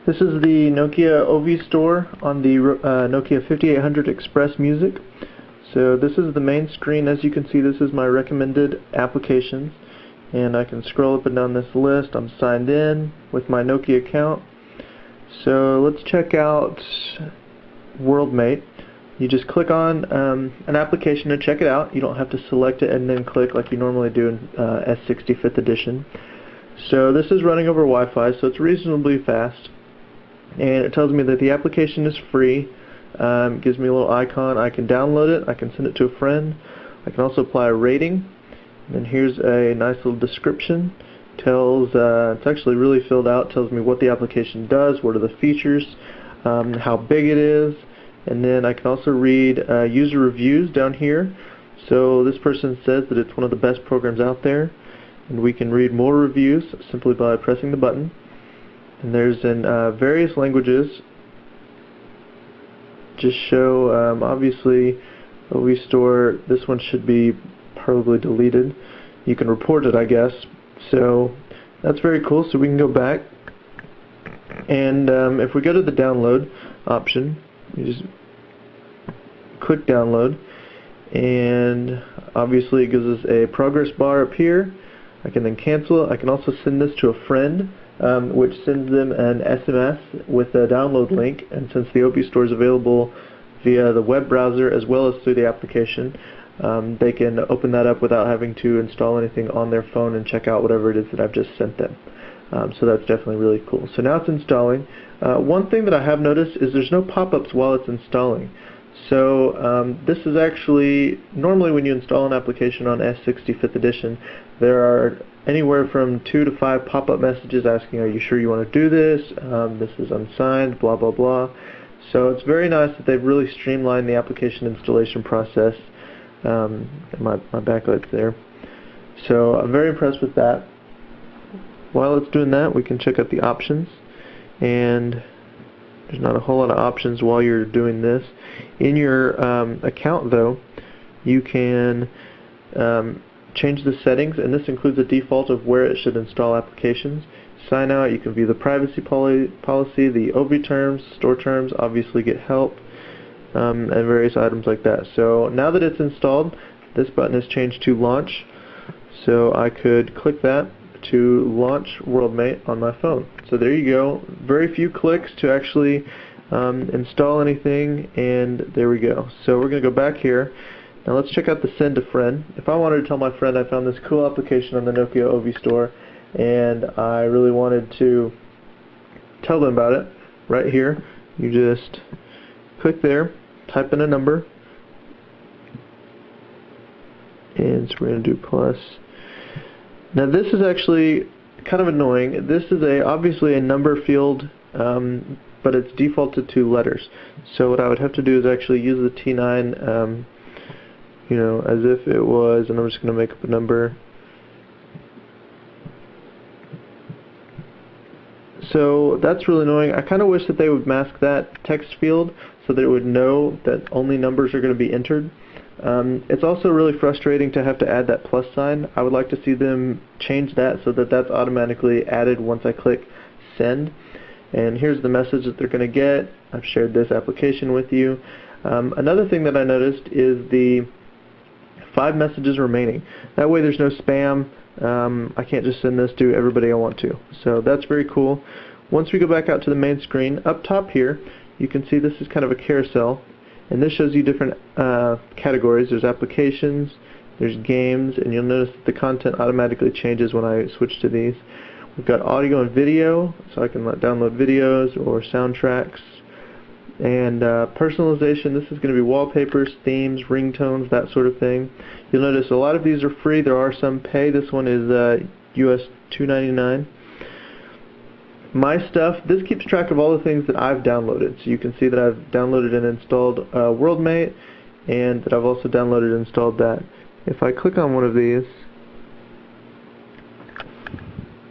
This is the Nokia Ovi store on the Nokia 5800 Express Music. So this is the main screen. As you can see, this is my recommended applications, and I can scroll up and down this list. I'm signed in with my Nokia account. So let's check out WorldMate. You just click on an application to check it out. You don't have to select it and then click like you normally do in S60 5th edition. So this is running over Wi-Fi, so it's reasonably fast. And it tells me that the application is free. It gives me a little icon. I can download it. I can send it to a friend. I can also apply a rating. And here's a nice little description. It's actually really filled out. Tells me what the application does, what are the features, how big it is, and then I can also read user reviews down here. So this person says that it's one of the best programs out there, and we can read more reviews simply by pressing the button. And there's in various languages. Just show, obviously, Ovi Store, this one should be probably deleted. You can report it, I guess. So that's very cool. So we can go back, and if we go to the download option, you just click download, and obviously it gives us a progress bar up here. I can then cancel it. I can also send this to a friend, which sends them an SMS with a download link, and since the Ovi Store is available via the web browser as well as through the application, they can open that up without having to install anything on their phone and check out whatever it is that I've just sent them. So that's definitely really cool. So now it's installing. One thing that I have noticed is there's no pop-ups while it's installing. So this is actually, normally when you install an application on S60 5th edition, there are anywhere from 2 to 5 pop-up messages asking, are you sure you want to do this? This is unsigned, blah blah blah. So it's very nice that they've really streamlined the application installation process. My backlight's there. So I'm very impressed with that. While it's doing that, we can check out the options, and there's not a whole lot of options while you're doing this. In your account, though, you can change the settings, and this includes a default of where it should install applications. Sign out, you can view the privacy policy, the Ovi terms, store terms, obviously get help, and various items like that. So now that it's installed, this button is changed to launch. So I could click that to launch WorldMate on my phone. So there you go. Very few clicks to actually install anything, and there we go. So we're going to go back here. Now let's check out the send to friend. If I wanted to tell my friend I found this cool application on the Nokia Ovi Store and I really wanted to tell them about it, right here, you just click there, type in a number, and so we're going to do plus. Now this is actually kind of annoying. This is obviously a number field, but it's defaulted to letters. So what I would have to do is actually use the T9, as if it was, and I'm just going to make up a number. So that's really annoying. I kind of wish that they would mask that text field so that it would know that only numbers are going to be entered. It's also really frustrating to have to add that plus sign. I would like to see them change that so that that's automatically added once I click send. And here's the message that they're going to get. I've shared this application with you. Another thing that I noticed is the 5 messages remaining. That way there's no spam. I can't just send this to everybody I want to. So that's very cool. Once we go back out to the main screen, up top here, you can see this is kind of a carousel. And this shows you different categories. There's applications, there's games, and you'll notice that the content automatically changes when I switch to these. We've got audio and video, so I can download videos or soundtracks. And personalization, this is going to be wallpapers, themes, ringtones, that sort of thing. You'll notice a lot of these are free. There are some pay. This one is US $2.99. My stuff, this keeps track of all the things that I've downloaded. So you can see that I've downloaded and installed WorldMate, and that I've also downloaded and installed that. If I click on one of these,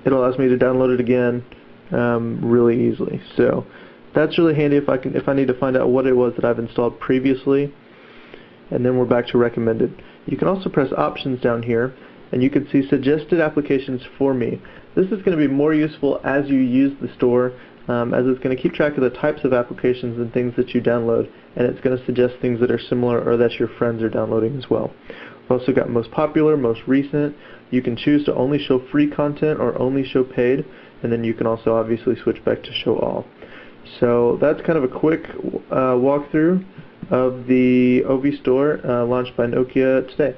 it allows me to download it again really easily. So that's really handy if I need to find out what it was that I've installed previously. And then we're back to recommended. You can also press options down here, and you can see suggested applications for me. This is going to be more useful as you use the store as it's going to keep track of the types of applications and things that you download, and it's going to suggest things that are similar or that your friends are downloading as well. We've also got most popular, most recent. You can choose to only show free content or only show paid, and then you can also obviously switch back to show all. So that's kind of a quick walkthrough of the Ovi Store launched by Nokia today.